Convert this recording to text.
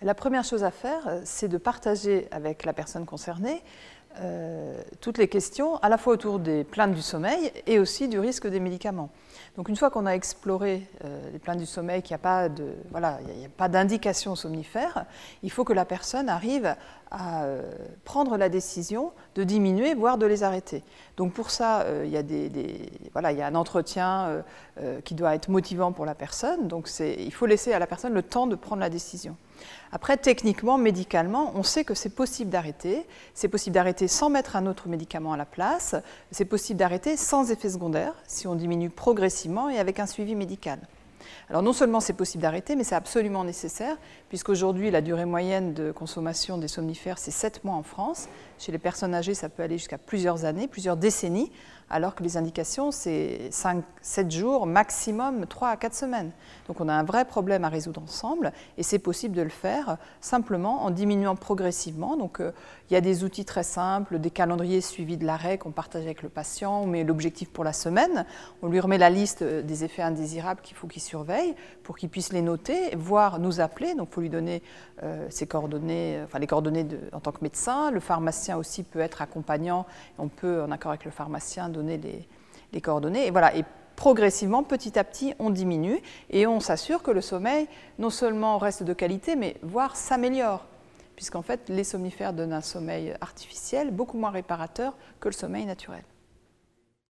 La première chose à faire, c'est de partager avec la personne concernée toutes les questions, à la fois autour des plaintes du sommeil et aussi du risque des médicaments. Donc une fois qu'on a exploré les plaintes du sommeil, qu'il n'y a pas d'indication somnifère, il faut que la personne arrive à prendre la décision de diminuer, voire de les arrêter. Donc pour ça, il y a un entretien qui doit être motivant pour la personne, donc il faut laisser à la personne le temps de prendre la décision. Après, techniquement, médicalement, on sait que c'est possible d'arrêter. C'est possible d'arrêter sans mettre un autre médicament à la place. C'est possible d'arrêter sans effet secondaire, si on diminue progressivement et avec un suivi médical. Alors non seulement c'est possible d'arrêter, mais c'est absolument nécessaire, puisqu'aujourd'hui la durée moyenne de consommation des somnifères, c'est 7 mois en France. Chez les personnes âgées, ça peut aller jusqu'à plusieurs années, plusieurs décennies, alors que les indications, c'est 7 jours, maximum 3 à 4 semaines. Donc on a un vrai problème à résoudre ensemble, et c'est possible de le faire simplement en diminuant progressivement. Donc il y a des outils très simples, des calendriers suivis de l'arrêt qu'on partage avec le patient, on met l'objectif pour la semaine, on lui remet la liste des effets indésirables qu'il faut qu'il surveille pour qu'il puisse les noter, voire nous appeler. Donc il faut lui donner ses coordonnées, les coordonnées en tant que médecin. Le pharmacien aussi peut être accompagnant, on peut, en accord avec le pharmacien, donner les coordonnées. Et voilà. Et progressivement, petit à petit, on diminue et on s'assure que le sommeil, non seulement reste de qualité, mais voire s'améliore. Puisqu'en fait, les somnifères donnent un sommeil artificiel beaucoup moins réparateur que le sommeil naturel.